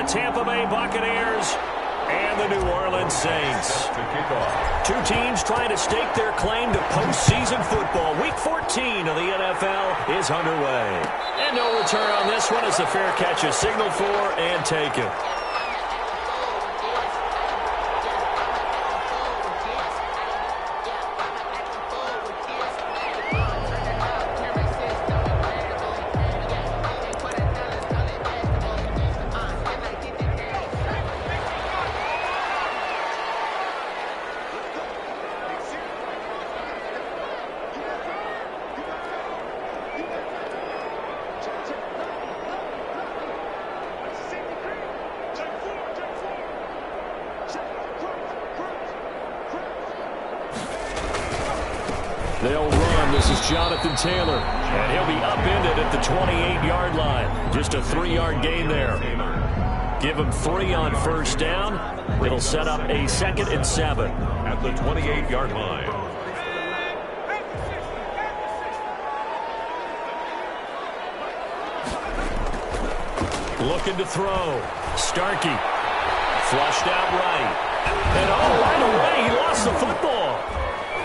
the Tampa Bay Buccaneers and the New Orleans Saints. Two teams trying to stake their claim to postseason football. Week 14 of the NFL is underway. And no return on this one as the fair catch is signaled for and taken. They'll run. This is Jonathan Taylor. And he'll be upended at the 28-yard line. Just a 3-yard gain there. Give him 3 on first down. It'll set up a 2nd and 7. At the 28-yard line. Looking to throw. Starkey. Flushed out right. And right away, he lost the football.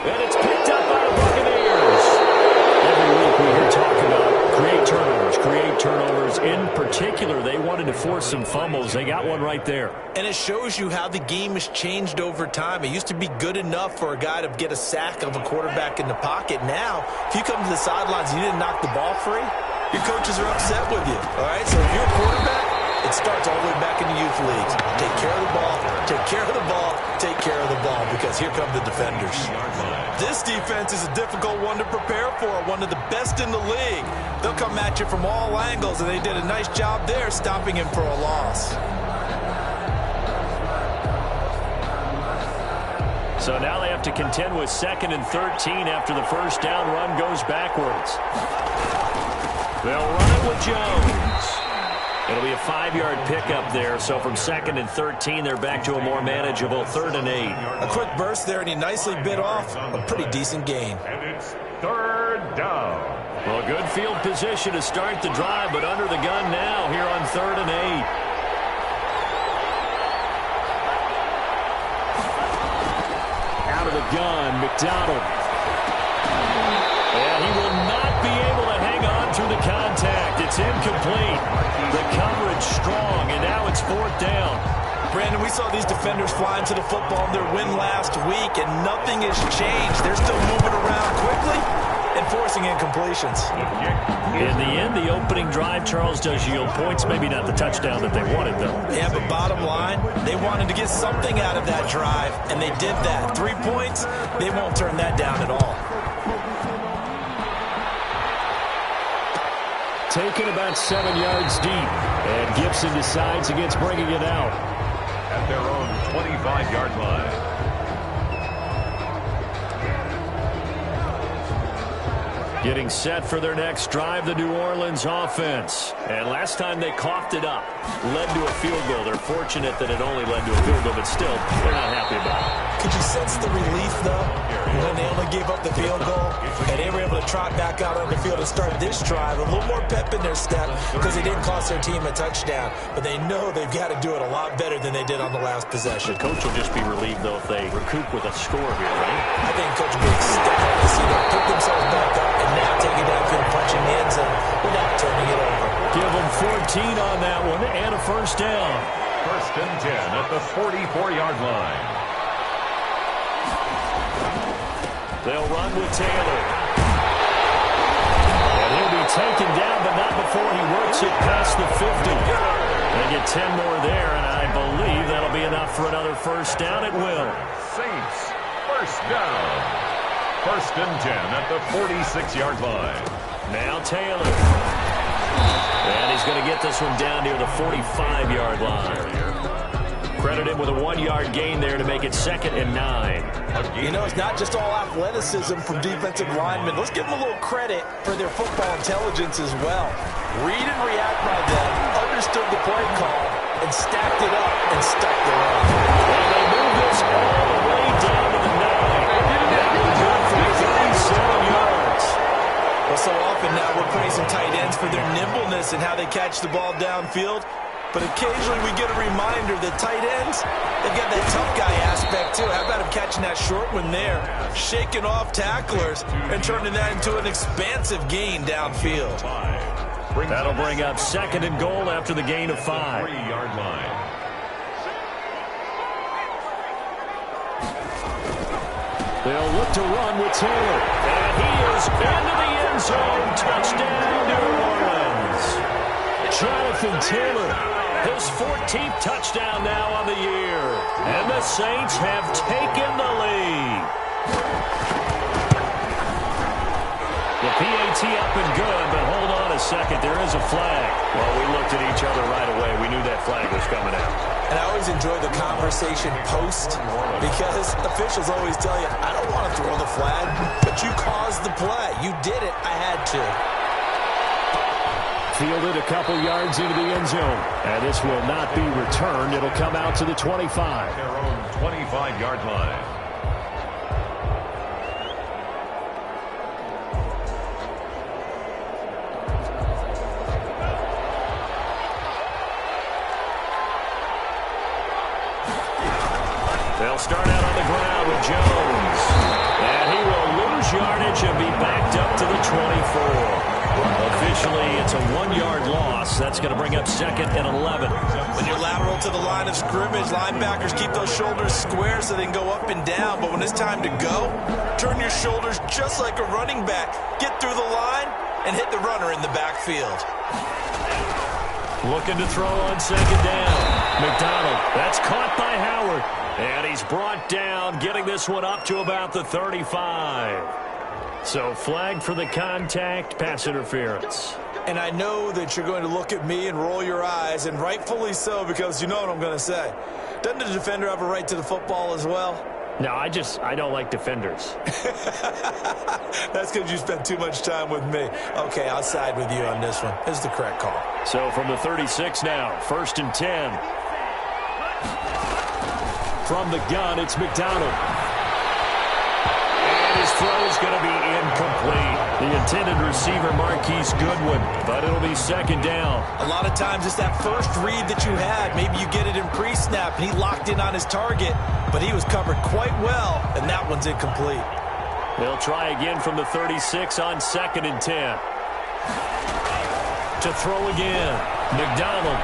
And it's picked up by the Buccaneers. Every week we hear talk about create turnovers. In particular, they wanted to force some fumbles. They got one right there. And it shows you how the game has changed over time. It used to be good enough for a guy to get a sack of a quarterback in the pocket. Now, if you come to the sidelines and you didn't knock the ball free, your coaches are upset with you. All right, so if you're a quarterback, it starts all the way back in the youth leagues. Take care of the ball, take care of the ball, take care of the ball, because here come the defenders. This defense is a difficult one to prepare for, one of the best in the league. They'll come at you from all angles, and they did a nice job there stopping him for a loss. So now they have to contend with 2nd and 13 after the first down run goes backwards. They'll run it with Jones. It'll be a 5-yard pickup there. So from 2nd and 13, they're back to a more manageable 3rd and 8. A quick burst there, and he nicely bit off a pretty decent gain. And it's 3rd down. Well, good field position to start the drive, but under the gun now here on 3rd and 8. Out of the gun, McDonald. And he will not be able to hang on through the contact. It's incomplete. The coverage strong, and now it's 4th down. Brandon, we saw these defenders flying to the football in their win last week, and nothing has changed. They're still moving around quickly and forcing incompletions. In the end, the opening drive, Charles, does yield points. Maybe not the touchdown that they wanted, though. Yeah, but bottom line, they wanted to get something out of that drive, and they did that. 3 points, they won't turn that down at all. Taken about 7 yards deep, and Gibson decides against bringing it out. At their own 25-yard line. Getting set for their next drive, the New Orleans offense. And last time they coughed it up, led to a field goal. They're fortunate that it only led to a field goal, but still, they're not happy about it. Could you sense the relief, though, when they only gave up the field goal? And they were able to trot back out on the field and start this drive. A little more pep in their step because they didn't cost their team a touchdown. But they know they've got to do it a lot better than they did on the last possession. The coach will just be relieved, though, if they recoup with a score here, right? I think Coach will be ecstatic to see them pick themselves back up and now take it downfield, punching the end zone without turning it over. Give them 14 on that one and a first down. 1st and 10 at the 44-yard line. They'll run with Taylor. And he'll be taken down, but not before he works it past the 50. They get 10 more there, and I believe that'll be enough for another first down. It will. Saints, 1st down. 1st and 10 at the 46-yard line. Now Taylor. And he's going to get this one down near the 45-yard line. Credit him with a 1-yard gain there to make it 2nd and 9. You know, it's not just all athleticism from defensive linemen. Let's give them a little credit for their football intelligence as well. Read and react by them, understood the play call, and stacked it up and stuck the run. And they move this all the way down to the 9. Good for 37 yards. Well, so often now we're praising tight ends for their nimbleness and how they catch the ball downfield. But occasionally we get a reminder that tight ends, they've got that tough guy aspect too. How about him catching that short one there, shaking off tacklers, and turning that into an expansive gain downfield. That'll bring up 2nd and goal after the gain of 5. 3-yard line. They'll look to run with Taylor. And he is into the end zone. Touchdown, New Orleans. Jonathan Taylor, his 14th touchdown now on the year. And the Saints have taken the lead. The PAT up and good, but hold on a second. There is a flag. Well, we looked at each other right away. We knew that flag was coming out. And I always enjoy the conversation post because officials always tell you, I don't want to throw the flag, but you caused the play. You did it. I had to. Fielded a couple yards into the end zone. And this will not be returned. It'll come out to the 25. Their own 25-yard line. They'll start out on the ground with Jones. And he will lose yardage and be backed up to the 24. Officially, it's a 1-yard loss. That's going to bring up 2nd and 11. When you're lateral to the line of scrimmage, linebackers keep those shoulders square so they can go up and down. But when it's time to go, turn your shoulders just like a running back. Get through the line and hit the runner in the backfield. Looking to throw on 2nd down. McDonald, that's caught by Howard. And he's brought down, getting this one up to about the 35. So flag for the contact, pass interference. And I know that you're going to look at me and roll your eyes, and rightfully so, because you know what I'm going to say. Doesn't the defender have a right to the football as well? No, I don't like defenders. That's because you spent too much time with me. Okay, I'll side with you on this one. This is the correct call. So from the 36 now, 1st and 10. From the gun, it's McDonald. And his throw is going to be incomplete. The intended receiver, Marquise Goodwin, but it'll be 2nd down. A lot of times it's that first read that you had. Maybe you get it in pre-snap, and he locked in on his target, but he was covered quite well, and that one's incomplete. They'll try again from the 36 on 2nd and 10. To throw again, McDonald.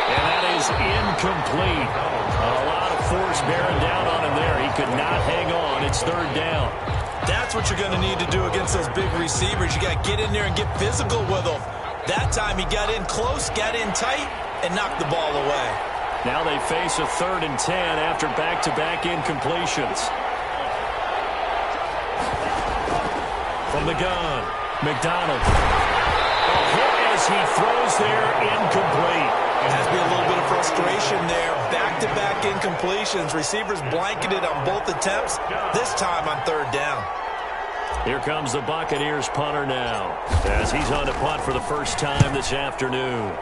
And that is incomplete. A lot of force bearing down on him there. He could not hang on. It's 3rd down. That's what you're going to need to do against those big receivers. You got to get in there and get physical with them. That time he got in close, got in tight, and knocked the ball away. Now they face a 3rd and 10 after back-to-back incompletions. From the gun, McDonald. A hit as he throws there, incomplete. There has to be a little bit of frustration there. Back-to-back incompletions. Receivers blanketed on both attempts, this time on 3rd down. Here comes the Buccaneers punter now, as he's on to punt for the first time this afternoon.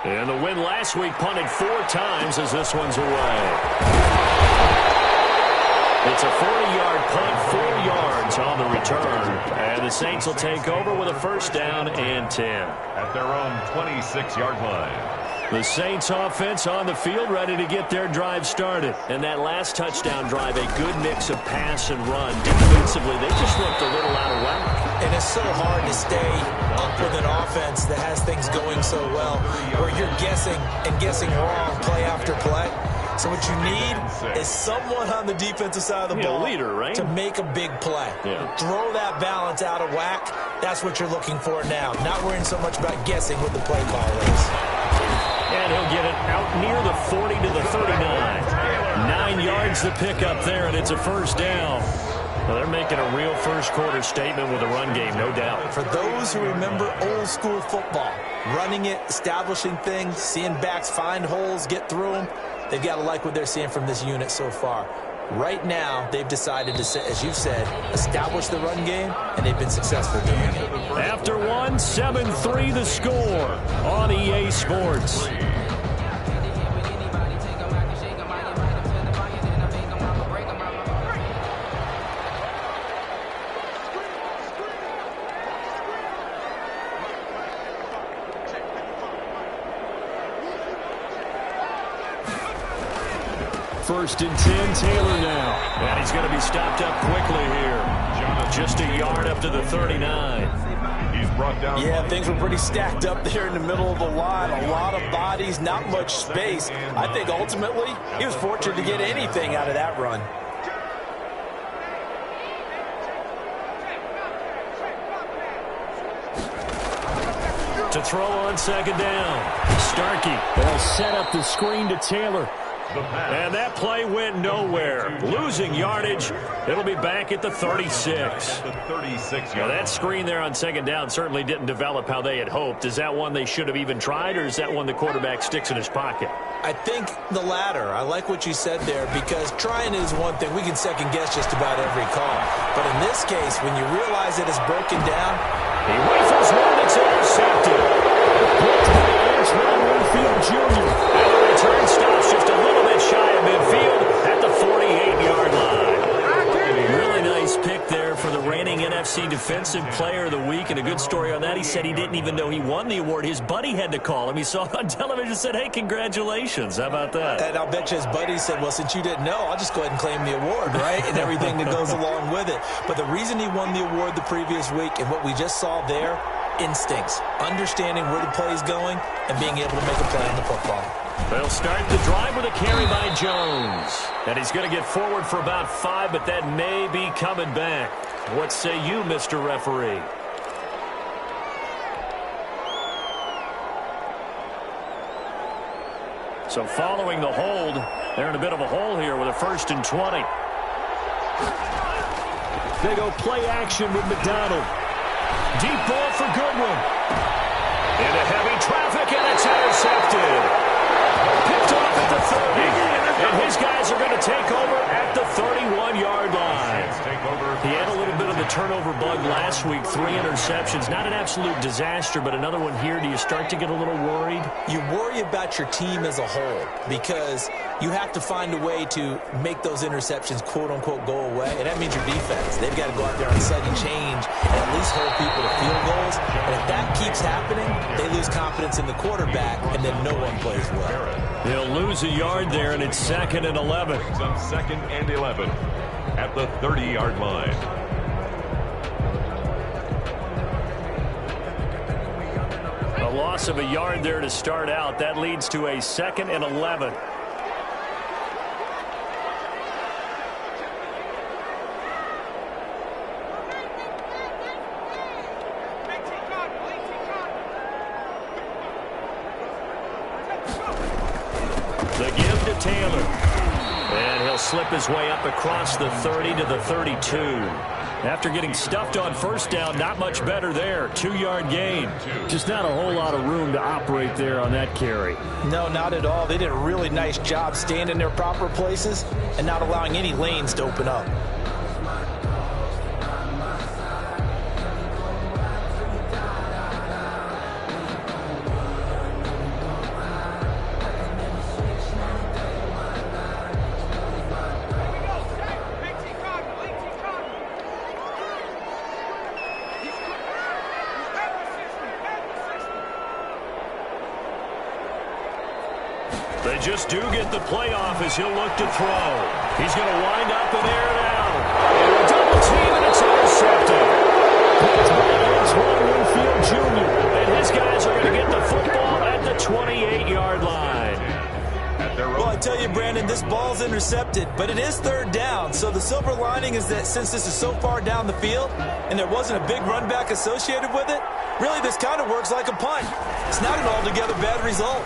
And the win last week punted 4 times as this one's away. It's a 40-yard punt, 4 yards on the return. And the Saints will take over with a 1st down and 10. At their own 26-yard line. The Saints offense on the field ready to get their drive started. And that last touchdown drive, a good mix of pass and run. Defensively, they just looked a little out of whack. And it's so hard to stay up with an offense that has things going so well, where you're guessing and guessing wrong play after play. So what you need is someone on the defensive side of the ball leader, right? to make a big play. Yeah. Throw that balance out of whack. That's what you're looking for now. Not worrying so much about guessing what the play call is. And he'll get it out near the 40 to the 39. 9 yards to pick up there, and it's a 1st down. Well, they're making a real first-quarter statement with the run game, no doubt. For those who remember old-school football, running it, establishing things, seeing backs find holes, get through them, they've got to like what they're seeing from this unit so far. Right now, they've decided to, as you've said, establish the run game, and they've been successful doing it. After one, 7-3 the score on EA Sports. 1st and 10, Taylor now. And he's going to be stopped up quickly here. Just a yard up to the 39. He's brought down. Yeah, things were pretty stacked up there in the middle of the line. A lot of bodies, not much space. I think ultimately he was fortunate to get anything out of that run. To throw on 2nd down. Starkey will set up the screen to Taylor. And that play went nowhere. Losing yardage. It'll be back at the 36. Now that screen there on 2nd down certainly didn't develop how they had hoped. Is that one they should have even tried, or is that one the quarterback sticks in his pocket? I think the latter. I like what you said there, because trying is one thing. We can second guess just about every call. But in this case, when you realize that it's broken down, he rifles one that's intercepted. Blocked by Antoine Winfield Jr. And the return stops just a little bit shy of midfield at the 48-yard line. Really nice pick there for the reigning NFC Defensive Player of the Week, and a good story on that. He said he didn't even know he won the award. His buddy had to call him. He saw it on television and said, hey, congratulations. How about that? And I'll bet you his buddy said, well, since you didn't know, I'll just go ahead and claim the award, right? And everything that goes along with it. But the reason he won the award the previous week, and what we just saw there, instincts, understanding where the play is going, and being able to make a play on the football. They'll start the drive with a carry by Jones. And he's going to get forward for about 5, but that may be coming back. What say you, Mr. Referee? So following the hold, they're in a bit of a hole here with a 1st and 20. They go play action with McDonald. Deep ball for Goodwin. Into heavy traffic, and it's intercepted. Picked off at the 30. And his guys are going to take over at the 31-yard line. He had a little bit of the turnover bug last week, 3 interceptions. Not an absolute disaster, but another one here. Do you start to get a little worried? You worry about your team as a whole, because you have to find a way to make those interceptions, quote-unquote, go away. And that means your defense. They've got to go out there on sudden change and at least hold people to field goals. And if that keeps happening, they lose confidence in the quarterback, and then no one plays well. They'll lose a yard there, and it's 2nd and 11. It's on 2nd and 11 at the 30-yard line. A loss of a yard there to start out. That leads to a 2nd and 11. The give to Taylor. And he'll slip his way up across the 30 to the 32. After getting stuffed on 1st down, not much better there. 2-yard gain. Just not a whole lot of room to operate there on that carry. No, not at all. They did a really nice job staying in their proper places and not allowing any lanes to open up. They just do get the playoff as he'll look to throw. He's going to wind up and air it out. And a double team, and it's intercepted. Picked by Antoine Winfield Jr. And his guys are going to get the football at the 28-yard line. Well, I tell you, Brandon, this ball's intercepted, but it is 3rd down. So the silver lining is that since this is so far down the field and there wasn't a big run back associated with it, really this kind of works like a punt. It's not an altogether bad result.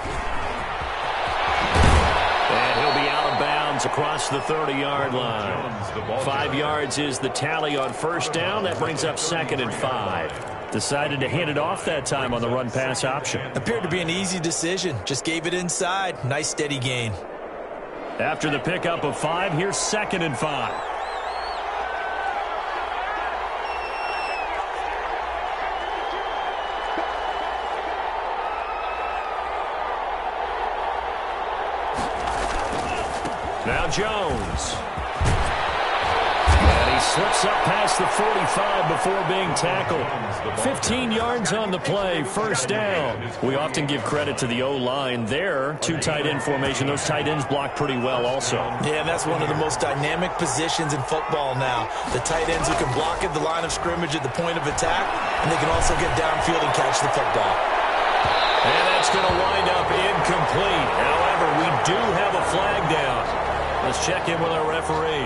And he'll be out of bounds across the 30-yard line. 5 yards is the tally on 1st down. That brings up 2nd and 5. Decided to hand it off that time on the run-pass option. Appeared to be an easy decision. Just gave it inside. Nice steady gain. After the pickup of 5, here's 2nd and 5. Now Jones. And he Slips up past the 45 before being tackled. 15 yards on the play, first down. We often give credit to the O-line there. Two tight end formation. Those tight ends block pretty well also. Yeah, and that's one of the most dynamic positions in football now. The tight ends who can block at the line of scrimmage at the point of attack, and they can also get downfield and catch the football. And that's going to wind up incomplete. However, we do have a flag down. Let's check in with our referee.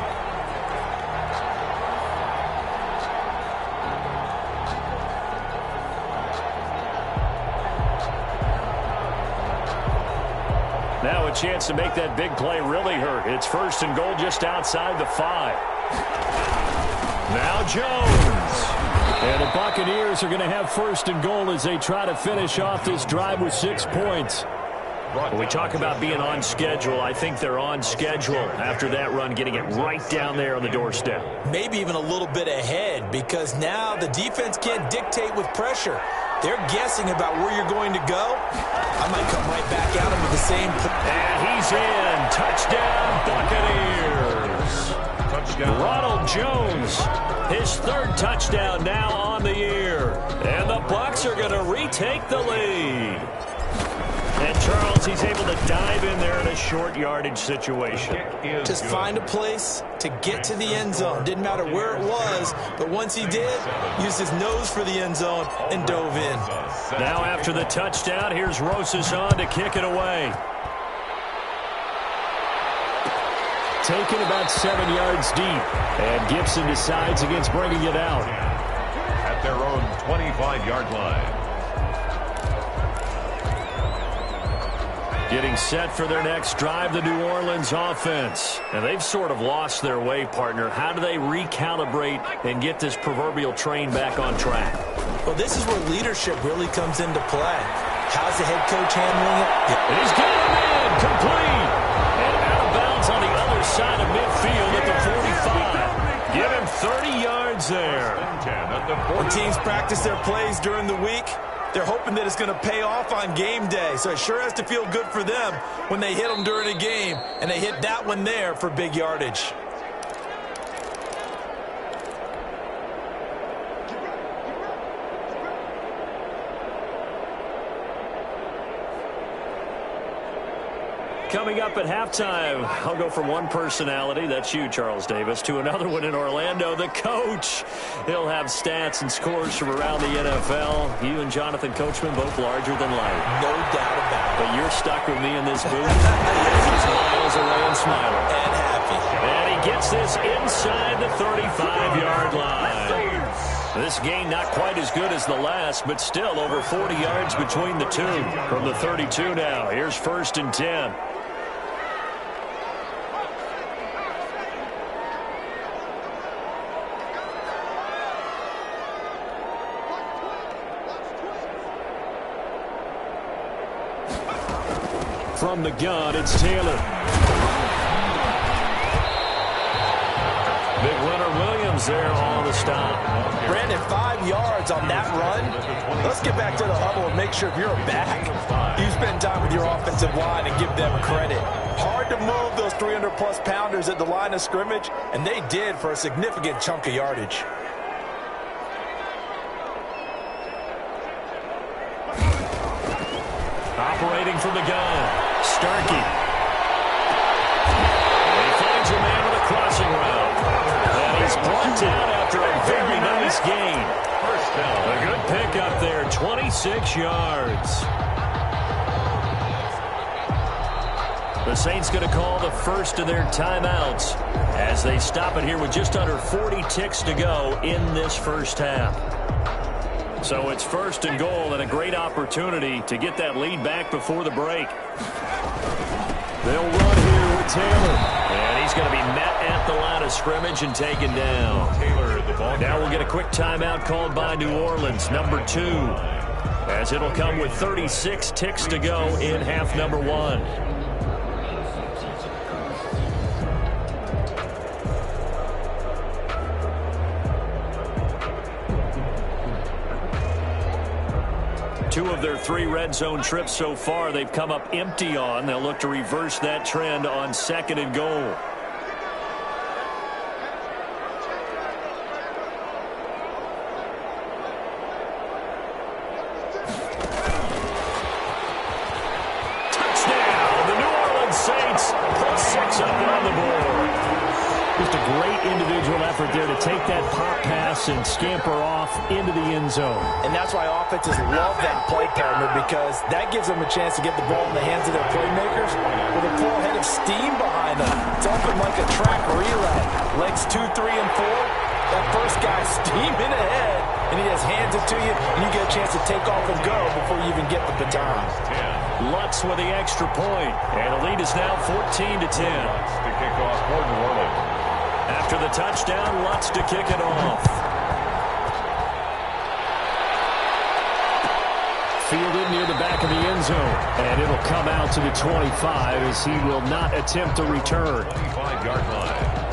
Now a chance to make that big play really hurt. It's first and goal just outside the 5. Now Jones. And the Buccaneers are going to have first and goal as they try to finish off this drive with 6 points. When we talk about being on schedule, I think they're on schedule after that run, getting it right down there on the doorstep. Maybe even a little bit ahead, because now the defense can't dictate with pressure. They're guessing about where you're going to go. I might come right back at him with the same. And he's in. Touchdown, Buccaneers. Touchdown. Ronald Jones, his 3rd touchdown now on the year. And the Bucs are going to retake the lead. And Charles, he's able to dive in there in a short yardage situation. Just find a place to get to the end zone. Didn't matter where it was, but once he did, used his nose for the end zone and dove in. Now after the touchdown, here's Rosas on to kick it away. Taken about 7 yards deep, and Gibson decides against bringing it out. At their own 25-yard line. Getting set for their next drive, the New Orleans offense. And they've sort of lost their way, partner. How do they recalibrate and get this proverbial train back on track? Well, this is where leadership really comes into play. How's the head coach handling it? And he's got him in, complete. And out of bounds on the other side of midfield at the 45. Give him 30 yards there. When teams practice their plays during the week, they're hoping that it's going to pay off on game day. So it sure has to feel good for them when they hit them during a game. And they hit that one there for big yardage. Coming up at halftime, I'll go from one personality, that's you, Charles Davis, to another one in Orlando, the coach. He'll have stats and scores from around the NFL. You and Jonathan Coachman, both larger than life. No doubt about it. But you're stuck with me in this booth. Miles away and smiling. And happy. And he gets this inside the 35-yard line. This gain not quite as good as the last, but still over 40 yards between the two. From the 32 now, here's first and 10. From the gun, it's Taylor. Big winner Williams there on the stop. Brandon, 5 yards on that run. Let's get back to the huddle and make sure if you're a back, you spend time with your offensive line and give them credit. Hard to move those 300-plus pounders at the line of scrimmage, and they did for a significant chunk of yardage. Operating from the gun. Starkey. And he finds a man with a crossing route. And he's brought down after a very nice gain. First down. A good pickup there, 26 yards. The Saints going to call the first of their timeouts as they stop it here with just under 40 ticks to go in this first half. So it's first and goal and a great opportunity to get that lead back before the break. They'll run here with Taylor. And he's going to be met at the line of scrimmage and taken down. Taylor, the ball. Now we'll get a quick timeout called by New Orleans, number 2. As it'll come with 36 ticks to go in half number 1. Two of their 3 red zone trips so far, they've come up empty on. They'll look to reverse that trend on second and goal. Saints put 6 up on the board. Just a great individual effort there to take that pop pass and scamper off into the end zone. And that's why offenses love that play partner, because that gives them a chance to get the ball in the hands of their playmakers with a full head of steam behind them. It's often like a track relay. Legs 2, 3, and 4. That first guy's steaming ahead, and he just hands it to you, and you get a chance to take off and go before you even get the baton. Lutz with the extra point, and the lead is now 14-10. To kick off for New Orleans. After the touchdown, Lutz to kick it off. Fielded near the back of the end zone, and it'll come out to the 25 as he will not attempt to return. 25-yard line.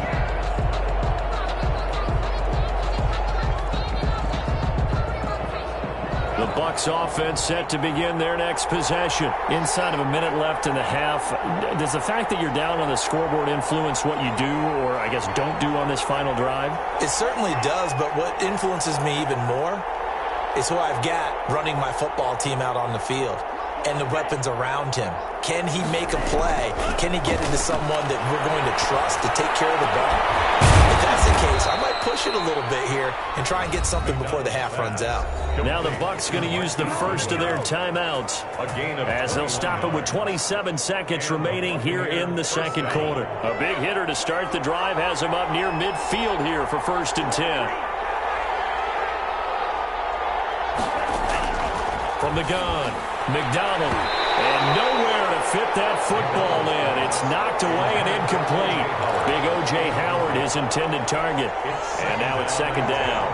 The Bucs offense set to begin their next possession. Inside of a minute left in the half, does the fact that you're down on the scoreboard influence what you do, or I guess don't do on this final drive? It certainly does, but what influences me even more is who I've got running my football team out on the field and the weapons around him. Can he make a play? Can he get into someone that we're going to trust to take care of the ball? If that's the case, I might push it a little bit here and try and get something before the half runs out. Now the Bucs going to use the first of their timeouts as they'll stop it with 27 seconds remaining here in the second quarter. A big hitter to start the drive has him up near midfield here for 1st and 10. From the gun, McDonald, and nowhere to fit that football in. It's knocked away and incomplete. Big O.J. Howard, his intended target. And now it's 2nd down.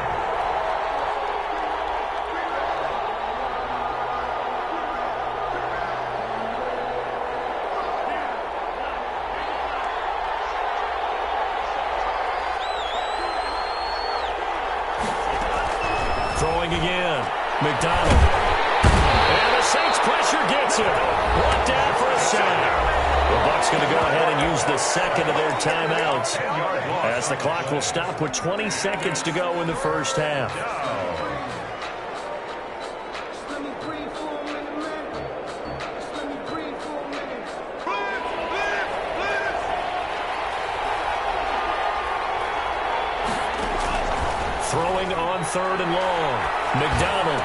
Throwing again, McDonald. And the Saints pressure gets him. Brought down for a sack. The Bucs going to go ahead and use the second of their timeouts as the clock will stop with 20 seconds to go in the first half. Throwing on 3rd and long. McDonald.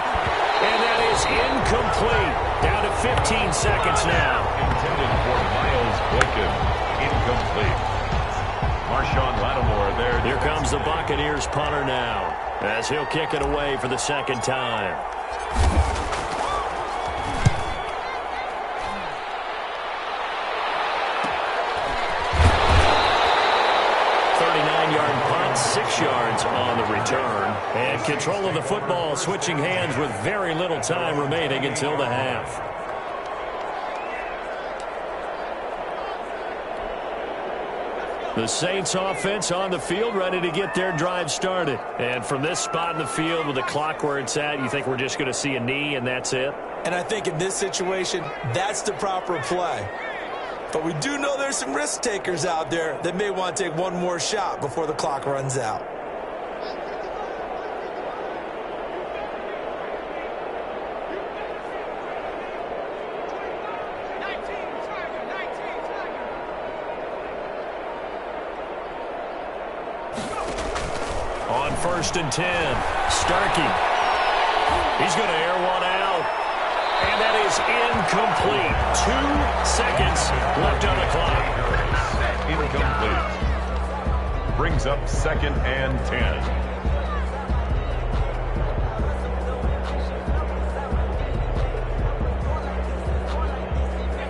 And that is incomplete. Down to 15 seconds now. Intended for Miles Boykin. Incomplete. Marshawn Lattimore there. Here comes the Buccaneers punter now as he'll kick it away for the second time. 39-yard punt, 6 yards on the return. And control of the football switching hands with very little time remaining until the half. The Saints offense on the field ready to get their drive started. And from this spot in the field with the clock where it's at, you think we're just going to see a knee and that's it? And I think in this situation, that's the proper play. But we do know there's some risk takers out there that may want to take one more shot before the clock runs out. On 1st and 10, Starkey. He's going to air one out. And that is incomplete. 2 seconds left on the clock. Incomplete. Brings up 2nd and 10.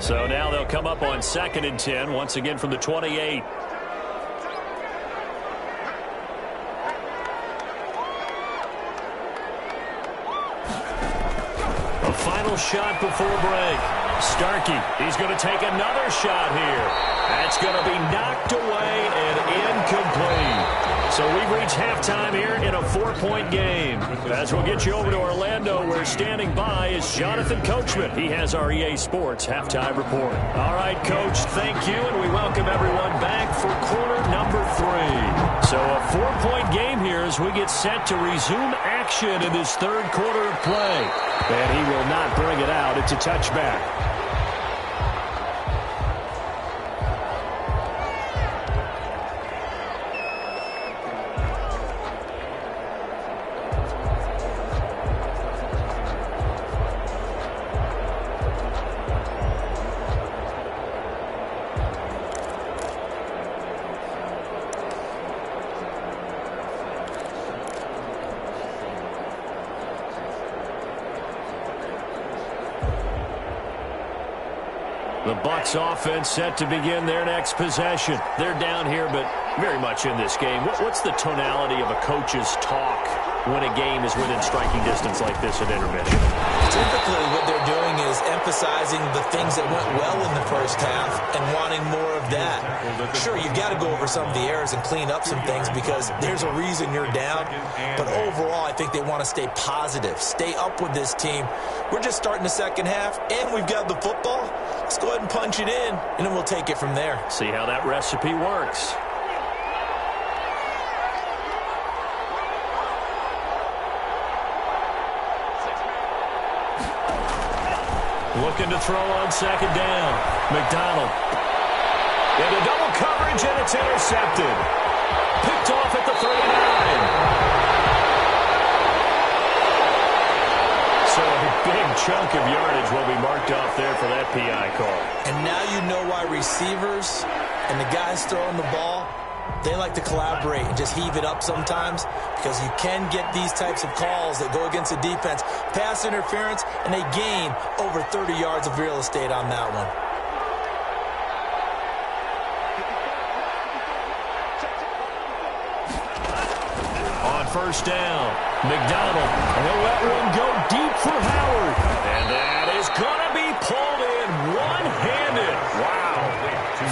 So now they'll come up on 2nd and 10, once again from the 28. A final shot before break. Starkey, he's going to take another shot here. That's going to be knocked away and incomplete. So we've reached halftime here in a 4-point game. As we'll get you over to Orlando, where standing by is Jonathan Coachman. He has our EA Sports halftime report. All right, Coach, thank you, and we welcome everyone back for quarter number 3. So a 4-point game here as we get set to resume action in this third quarter of play. And he will not bring it out. It's a touchback. The Bucs offense set to begin their next possession. They're down here, but very much in this game. What's the tonality of a coach's talk when a game is within striking distance like this at intermission? Typically, what they're doing is emphasizing the things that went well in the first half and wanting more of that. Sure, you've got to go over some of the errors and clean up some things because there's a reason you're down. But overall, I think they want to stay positive, stay up with this team. We're just starting the second half, and we've got the football. Let's go ahead and punch it in, and then we'll take it from there. See how that recipe works. Looking to throw on second down. McDonald. Into double coverage, and it's intercepted. Picked off at the 39. So a big chunk of yardage will be marked off there for that PI call. And now you know why receivers and the guys throwing the ball, they like to collaborate and just heave it up sometimes because you can get these types of calls that go against the defense. Pass interference, and they gain over 30 yards of real estate on that one. On first down, McDonald. And he'll let one go deep for Howard. And that is going to be pulled in one-handed. Wow.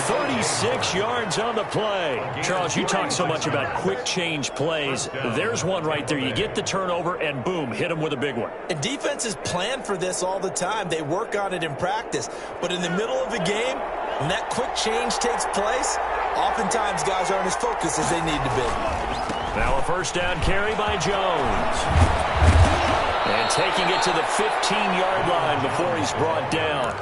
36 yards on the play. Charles, you talk so much about quick change plays. There's one right there. You get the turnover, and boom, hit him with a big one. And defenses plan for this all the time. They work on it in practice. But in the middle of a game, when that quick change takes place, oftentimes guys aren't as focused as they need to be. Now a first down carry by Jones. And taking it to the 15-yard line before he's brought down.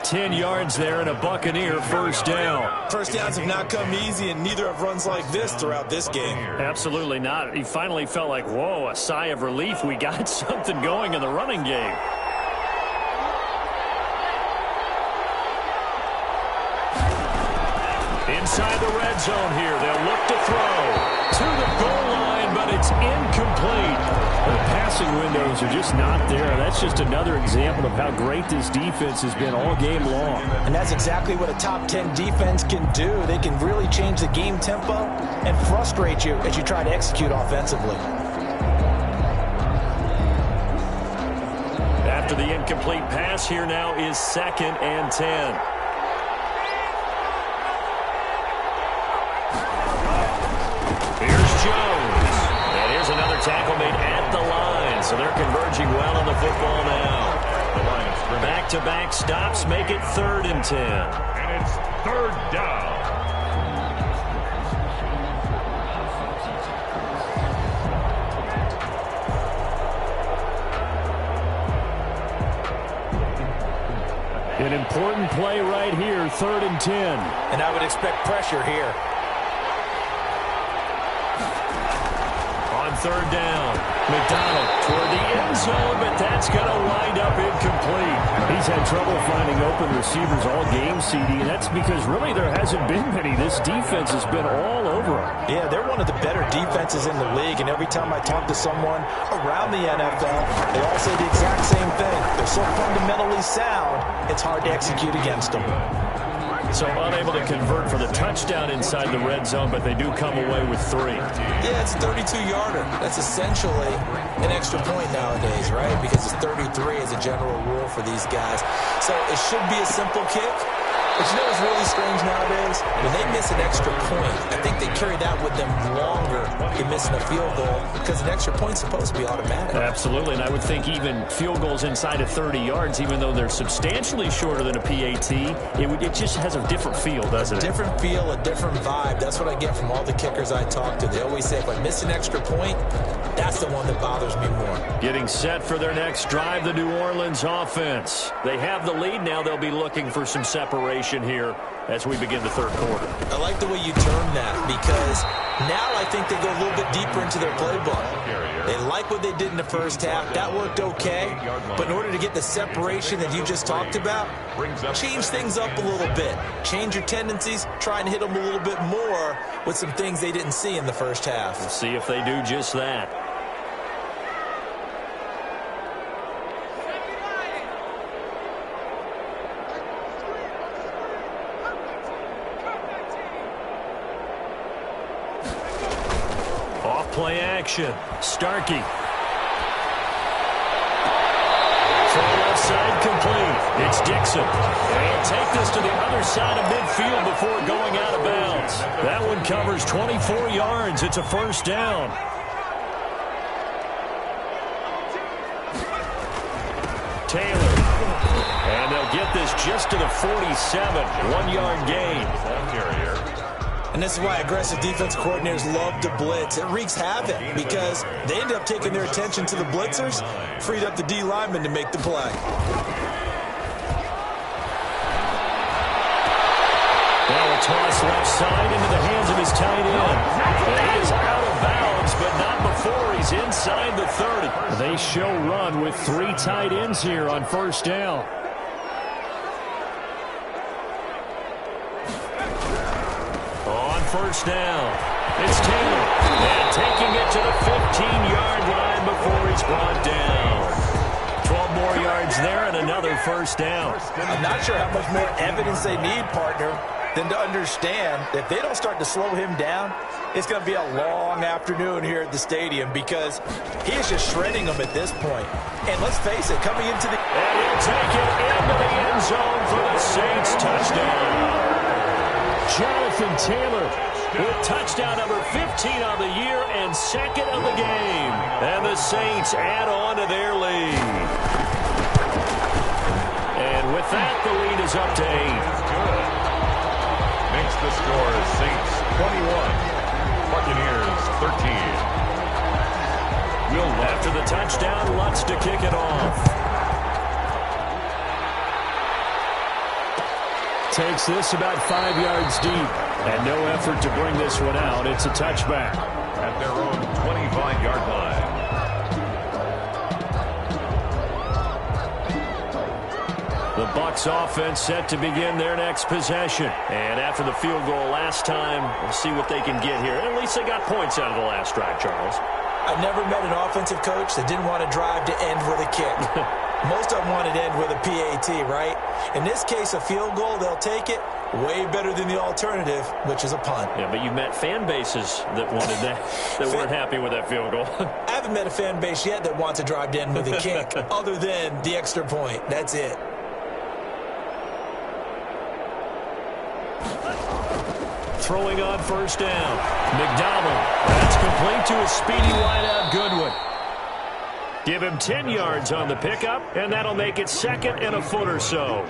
10 yards there and a Buccaneer first down. First downs have not come easy, and neither have runs like this throughout this game. Absolutely not. He finally felt like, whoa, a sigh of relief. We got something going in the running game. Inside the red zone here. They'll look to throw to the goal line, but it's incomplete. The passing windows are just not there. That's just another example of how great this defense has been all game long. And that's exactly what a top 10 defense can do. They can really change the game tempo and frustrate you as you try to execute offensively. After the incomplete pass, here now is 2nd and 10. Another tackle made at the line, so they're converging well on the football now. Back-to-back stops make it 3rd and 10. And it's 3rd down. An important play right here, 3rd and 10. And I would expect pressure here. On 3rd down, McDonald toward the end zone, but that's going to wind up incomplete. He's had trouble finding open receivers all game, CD, and that's because really there hasn't been many. This defense has been all over them. Yeah, they're one of the better defenses in the league, and every time I talk to someone around the NFL, they all say the exact same thing. They're so fundamentally sound, it's hard to execute against them. So unable to convert for the touchdown inside the red zone, but they do come away with 3. Yeah, it's a 32-yarder. That's essentially an extra point nowadays, right? Because it's 33 as a general rule for these guys. So it should be a simple kick. But you know what's really strange nowadays? When they miss an extra point, I think they carry that with them longer than missing a field goal because an extra point's supposed to be automatic. Absolutely, and I would think even field goals inside of 30 yards, even though they're substantially shorter than a PAT, it just has a different feel, doesn't it? Different feel, a different vibe. That's what I get from all the kickers I talk to. They always say if I miss an extra point, that's the one that bothers me more. Getting set for their next drive, the New Orleans offense. They have the lead now. They'll be looking for some separation here as we begin the 3rd quarter. I like the way you term that because now I think they go a little bit deeper into their playbook. They like what they did in the first half. That worked okay. But in order to get the separation that you just talked about, change things up a little bit. Change your tendencies. Try and hit them a little bit more with some things they didn't see in the first half. We'll see if they do just that. play action. Starkey. From the left side, complete. It's Dixon. And he'll take this to the other side of midfield before going out of bounds. That one covers 24 yards. It's a first down. Taylor. And they'll get this just to the 47. 1-yard gain. And this is why aggressive defense coordinators love to blitz. It wreaks havoc because they end up taking their attention to the blitzers, freed up the D lineman to make the play. Now a toss left side into the hands of his tight end. And he is out of bounds, but not before he's inside the 30. They show run with 3 tight ends here on first down. First down. It's Taylor. And taking it to the 15-yard line before he's brought down. 12 more yards there and another first down. I'm not sure how much more evidence they need, partner, than to understand that if they don't start to slow him down, it's going to be a long afternoon here at the stadium because he is just shredding them at this point. And let's face it, coming into the... And he'll take it into the end zone for the Saints touchdown. Jonathan Taylor with touchdown number 15 on the year and second of the game. And the Saints add on to their lead. And with that, the lead is up to 8. Good. Makes the score Saints 21, Buccaneers 13. Will after the touchdown, Lutz to kick it off. Takes this about 5 yards deep. And no effort to bring this one out. It's a touchback. At their own 25-yard line. The Bucs offense set to begin their next possession. And after the field goal last time, we'll see what they can get here. At least they got points out of the last drive, Charles. I've never met an offensive coach that didn't want to drive to end with a kick. Most of them wanted to end with a PAT, right? In this case, a field goal, they'll take it. Way better than the alternative, which is a punt. Yeah, but you've met fan bases that wanted that, that weren't happy with that field goal. I haven't met a fan base yet that wants to drive to end with a kick, other than the extra point. That's it. Throwing on first down. McDonald. That's complete to a speedy wideout Goodwin. Give him 10 yards on the pickup, and that'll make it second and a foot or so.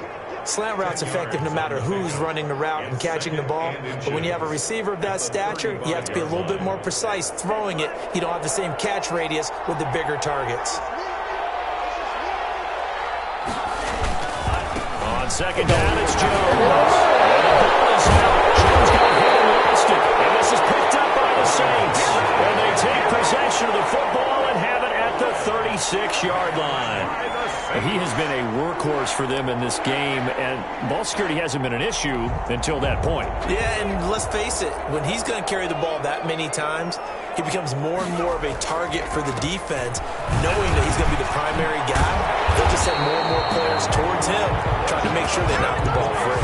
Slant route's effective no matter who's running the route and catching the ball. But when you have a receiver of that stature, you have to be a little bit more precise throwing it. You don't have the same catch radius with the bigger targets. On second down, it's Jones. And the ball is out. Jones got hit and lost it. And this is picked up by the Saints. And they take possession of the football and have it at the 36-yard line. He has been a workhorse for them in this game, and ball security hasn't been an issue until that point. Yeah, and let's face it, when he's going to carry the ball that many times, he becomes more and more of a target for the defense, knowing that he's going to be the primary guy. They'll just send more and more players towards him, trying to make sure they knock the ball free.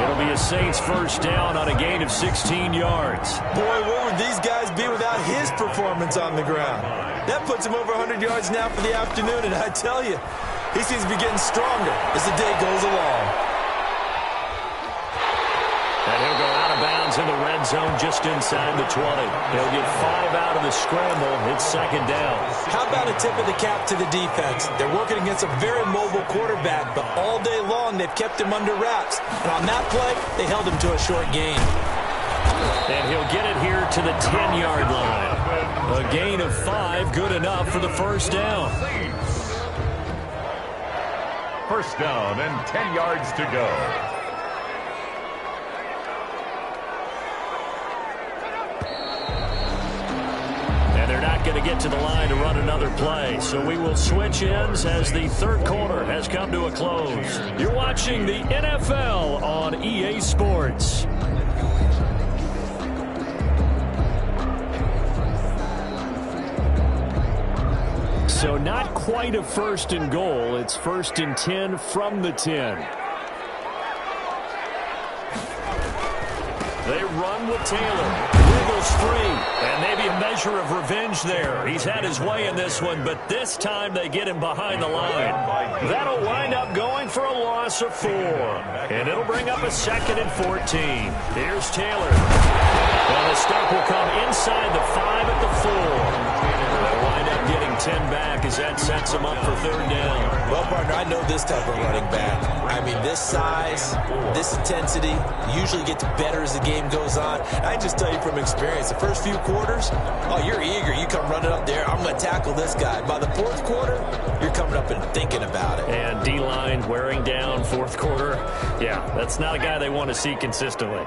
It'll be a Saints first down on a gain of 16 yards. Boy, where would these guys be without his performance on the ground? That puts him over 100 yards now for the afternoon, and I tell you, he seems to be getting stronger as the day goes along. And he'll go out of bounds in the red zone just inside the 20. He'll get 5 out of the scramble. It's second down. How about a tip of the cap to the defense? They're working against a very mobile quarterback, but all day long they've kept him under wraps. And on that play, they held him to a short gain. And he'll get it here to the 10-yard line. A gain of 5, good enough for the first down. First down and 10 yards to go. And they're not going to get to the line to run another play. So we will switch ends as the third quarter has come to a close. You're watching the NFL on EA Sports. So not quite a first and goal. It's first and 10 from the 10. They run with Taylor. Wiggles free. And maybe a measure of revenge there. He's had his way in this one, but this time they get him behind the line. That'll wind up going for a loss of 4. And it'll bring up a 2nd and 14. Here's Taylor. And the stop will come inside the 5 at the 4. They'll wind up getting 10 back as that sets them up for 3rd down. Well, partner, I know this type of running back. I mean, this size, this intensity, usually gets better as the game goes on. I just tell you from experience, the first few quarters, oh, you're eager. You come running up there, I'm going to tackle this guy. By the 4th quarter, you're coming up and thinking about it. And D-line wearing down 4th quarter. Yeah, that's not a guy they want to see consistently.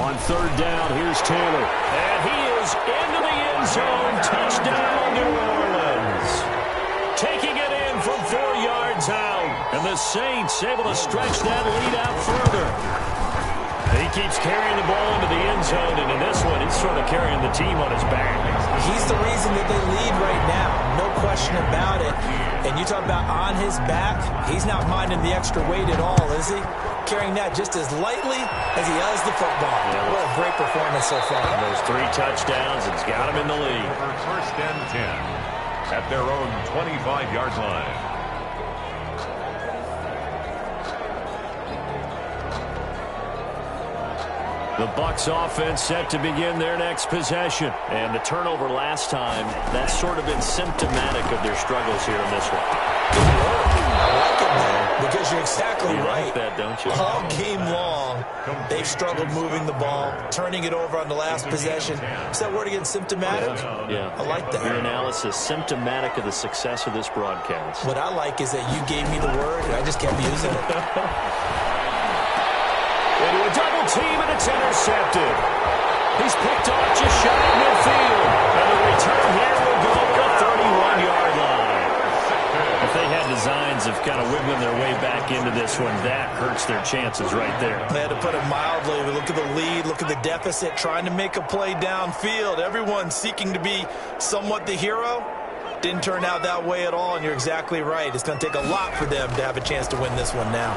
On 3rd down, here's Taylor. And he is into the end zone. Touchdown, New Orleans. Taking it in from 4 yards out. And the Saints able to stretch that lead out further. He keeps carrying the ball into the end zone, and in this one, he's sort of carrying the team on his back. He's the reason that they lead right now. No question about it. And you talk about on his back, he's not minding the extra weight at all, is he? Carrying that just as lightly as he does the football. Yeah, what a great performance so far. And those 3 touchdowns, it's got him in the lead. First and 10 at their own 25-yard line. The Bucs offense set to begin their next possession. And the turnover last time, that's sort of been symptomatic of their struggles here in this one. I like it, man, because you're exactly right. Like that, don't you? All game long, they've struggled moving the ball, turning it over on the last possession. Is that word again, symptomatic? Yeah. I like that. Your analysis, symptomatic of the success of this broadcast. What I like is that you gave me the word, and I just kept using it. Into a double team, and it's intercepted. He's picked off just shy of midfield. And the return here will go to the 31-yard line. If they had designs of kind of wiggling their way back into this one, that hurts their chances right there. They had to put it mildly. We look at the lead, look at the deficit, trying to make a play downfield. Everyone seeking to be somewhat the hero. Didn't turn out that way at all, and you're exactly right. It's going to take a lot for them to have a chance to win this one now.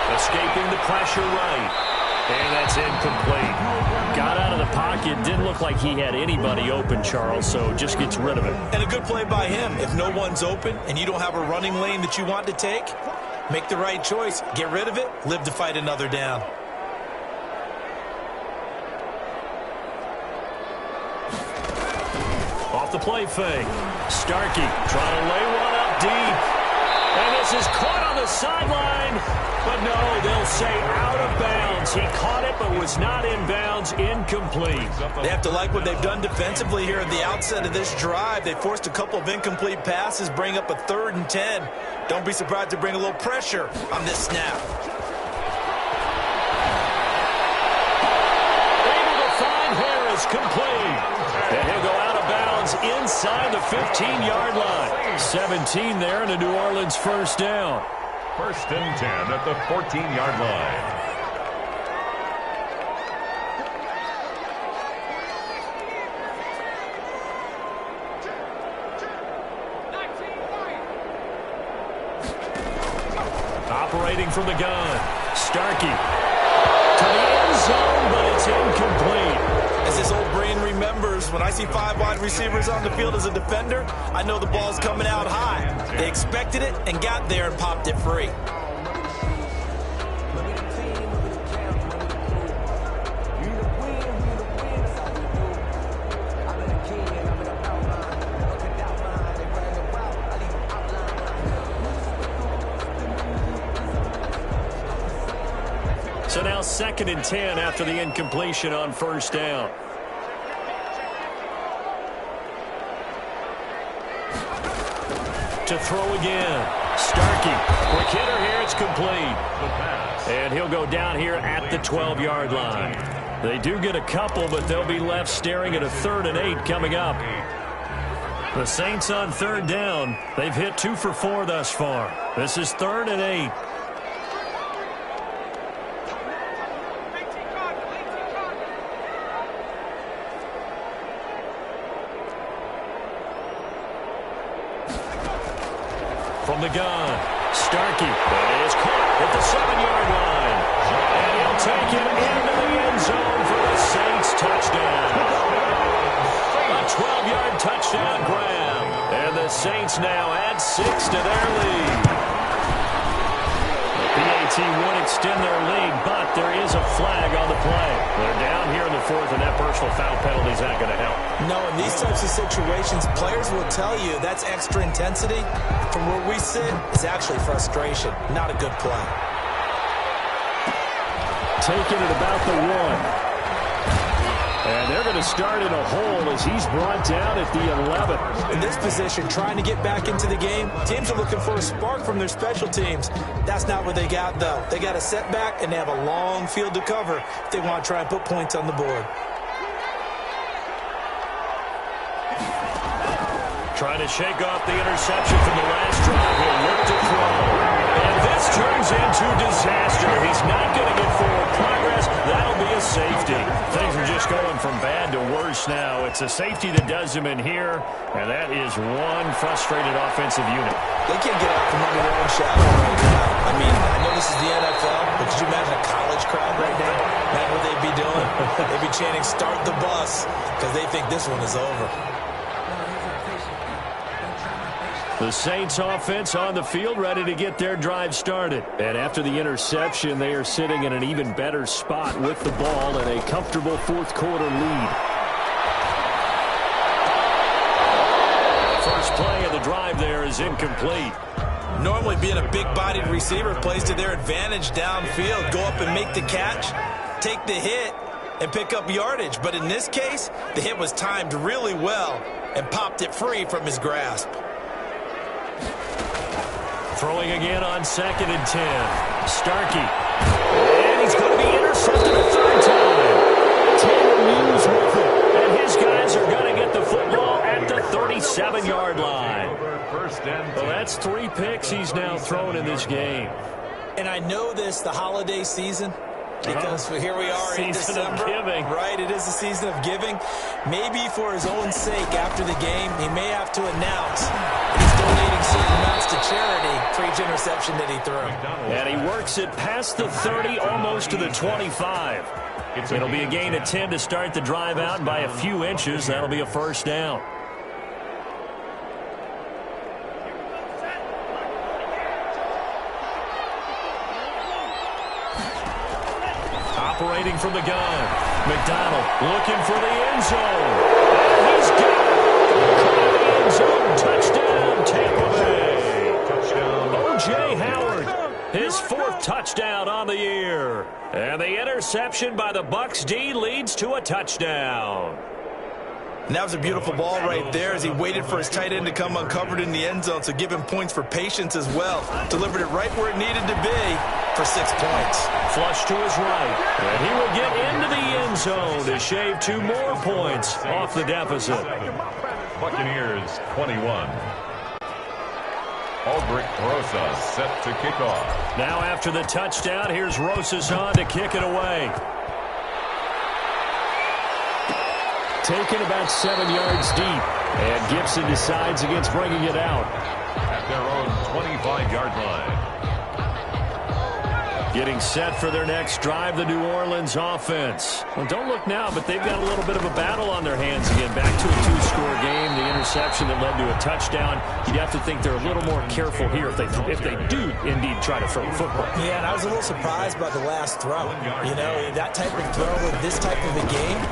Escaping the pressure right. And that's incomplete. Got out of the pocket. Didn't look like he had anybody open, Charles, so just gets rid of it. And a good play by him. If no one's open and you don't have a running lane that you want to take, make the right choice. Get rid of it. Live to fight another down. Off the play fake. Starkey trying to lay one up deep. And this is caught on the sideline. But no, they'll say out of bounds. He caught it but was not in bounds. Incomplete. They have to like what they've done defensively here at the outset of this drive. They forced a couple of incomplete passes, bring up a 3rd and 10. Don't be surprised to bring a little pressure on this snap. Able to find Harris, complete. And he'll go out of bounds inside the 15-yard line. 17 there and a New Orleans first down. First and 10 at the 14-yard line. Operating from the gun. Starkey to the end zone, but it's incomplete. As this old brain remembers, when I see 5 wide receivers on the field as a defender, I know the ball's coming out high. They expected it and got there and popped it free. So now 2nd and 10 after the incompletion on first down. To throw again. Starkey. Quick hitter here. It's complete. And he'll go down here at the 12-yard line. They do get a couple, but they'll be left staring at a 3rd and 8 coming up. The Saints on 3rd down. They've hit 2 for 4 thus far. This is 3rd and 8. from the gun. Starkey is caught at the 7-yard line. And he'll take it into the end zone for the Saints touchdown. A 12-yard touchdown grab. And the Saints now add 6 to their lead. The PAT would extend their lead, but there is a flag on the play. They're down here in the 4th, and that personal foul penalty is not going to help. No, in these types of situations, players will tell you that's extra intensity. From where we sit, it's actually frustration. Not a good play. Taking it about the 1. And they're going to start in a hole as he's brought down at the 11. In this position, trying to get back into the game, teams are looking for a spark from their special teams. That's not what they got, though. They got a setback, and they have a long field to cover if they want to try and put points on the board. Trying to shake off the interception from the last drive. He'll look to throw. And this turns into disaster. He's not going to get forward progress. That'll be a safety. Things are just going from bad to worse now. It's a safety that does him in here, and that is one frustrated offensive unit. They can't get out from under their own shadow right now. I mean, I know this is the NFL, but could you imagine a college crowd right now? Imagine what they'd be doing. They'd be chanting, "Start the bus," because they think this one is over. The Saints offense on the field ready to get their drive started. And after the interception, they are sitting in an even better spot with the ball and a comfortable 4th quarter lead. First play of the drive there is incomplete. Normally being a big-bodied receiver plays to their advantage downfield. Go up and make the catch, take the hit, and pick up yardage. But in this case, the hit was timed really well and popped it free from his grasp. Throwing again on 2nd and 10. Starkey. And he's going to be intercepted a 3rd time. Taylor Muse with it. And his guys are going to get the football at the 37-yard line. Well, that's 3 picks he's now thrown in this game. And I know this, the holiday season, because here we are in December. Giving. Right, it is the season of giving. Maybe for his own sake after the game, he may have to announce that he's donating certain amounts to charity for each interception that he threw. And he works it past the 30, almost to the 25. It'll be a gain of 10 to start the drive out by a few inches. That'll be a first down. Operating from the gun. McDonald looking for the end zone. And he's got it. The end zone. Touchdown, Tampa Bay. Touchdown. O.J. Howard. His 4th touchdown on the year. And the interception by the Bucs D leads to a touchdown. And that was a beautiful ball right there as he waited for his tight end to come uncovered in the end zone, so give him points for patience as well. Delivered it right where it needed to be for 6 points. Flush to his right. And he will get into the end zone to shave 2 more points off the deficit. Buccaneers 21. Aldrich Rosas set to kick off. Now after the touchdown, here's Rosas on to kick it away. Taken about 7 yards deep. And Gibson decides against bringing it out. At their own 25-yard line. Getting set for their next drive, the New Orleans offense. Well, don't look now, but they've got a little bit of a battle on their hands again. Back to a 2-score game, the interception that led to a touchdown. You'd have to think they're a little more careful here if they do indeed try to throw the football. Yeah, and I was a little surprised by the last throw. You know, that type of throw in this type of a game,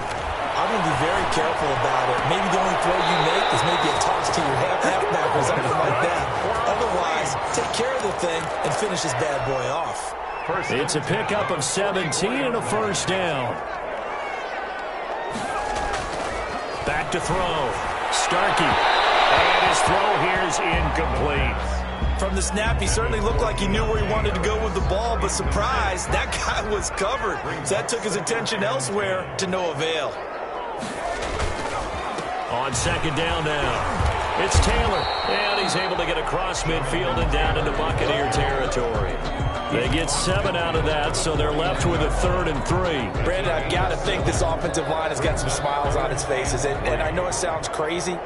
I'm going to be very careful about it. Maybe the only throw you make is maybe a toss to your halfback or something like that. Otherwise, take care of the thing and finish this bad boy off. It's a pickup of 17 and a first down. Back to throw. Starkey. And his throw here is incomplete. From the snap, he certainly looked like he knew where he wanted to go with the ball, but surprise, that guy was covered. So that took his attention elsewhere to no avail. On 2nd down now. It's Taylor. And he's able to get across midfield and down into Buccaneer territory. They get 7 out of that, so they're left with a 3rd and 3. Brandon, I've got to think this offensive line has got some smiles on its faces. And I know it sounds crazy,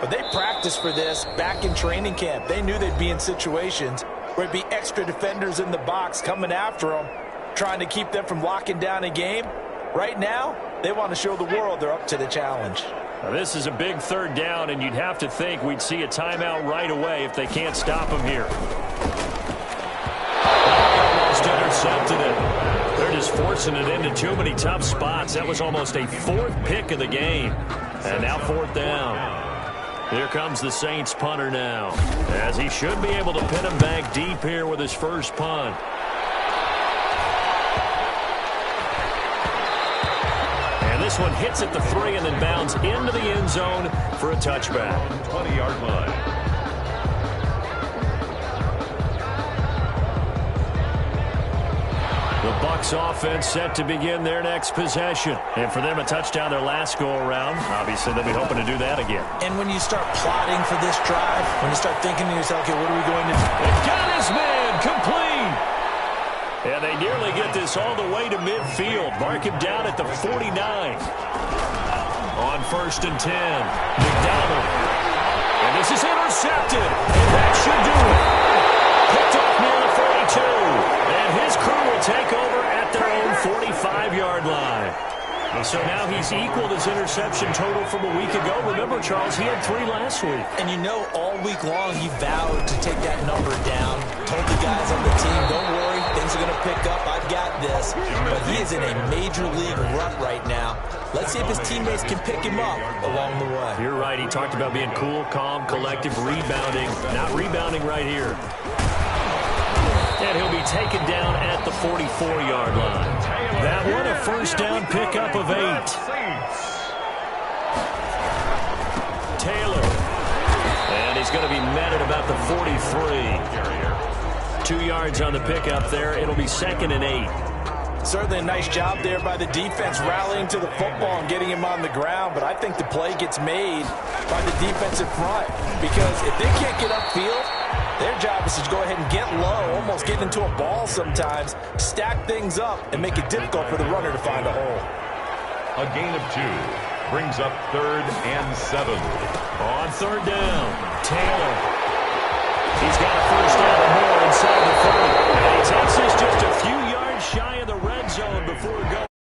But they practiced for this back in training camp. They knew they'd be in situations where it'd be extra defenders in the box coming after them, trying to keep them from locking down a game. Right now, they want to show the world they're up to the challenge. Now, this is a big third down, and you'd have to think we'd see a timeout right away if they can't stop him here. Almost intercepted it. They're just forcing it into too many tough spots. That was almost a fourth pick of the game. And now fourth down. Here comes the Saints punter now, as he should be able to pin him back deep here with his first punt. And this one hits at the 3 and then bounds into the end zone for a touchback. 20-yard line. The Bucs offense set to begin their next possession. And for them, a touchdown their last go-around. Obviously, they'll be hoping to do that again. And when you start plotting for this drive, when you start thinking to yourself, okay, what are we going to do? They've got his man complete. And they nearly get this all the way to midfield. Mark him down at the 49. On 1st and 10, McDonald. And this is intercepted. And that should do it. Picked off near the 42. And his crew will take over at their own 45-yard line. So now he's equaled his interception total from a week ago. Remember, Charles, he had 3 last week. And you know, all week long he vowed to take that number down. Told the guys on the team, don't worry, things are going to pick up. I've got this. But he is in a major league rut right now. Let's see if his teammates can pick him up along the way. You're right. He talked about being cool, calm, collective, rebounding. Not rebounding right here. And he'll be taken down at the 44-yard line. That one, a first down pickup of 8. Taylor. And he's going to be met at about the 43. 2 yards on the pickup there. It'll be 2nd and 8. Certainly a nice job there by the defense rallying to the football and getting him on the ground, but I think the play gets made by the defensive front because if they can't get upfield, their job is to go ahead and get low, almost get into a ball sometimes, stack things up, and make it difficult for the runner to find a hole. A gain of 2 brings up 3rd and 7. On 3rd down, Taylor.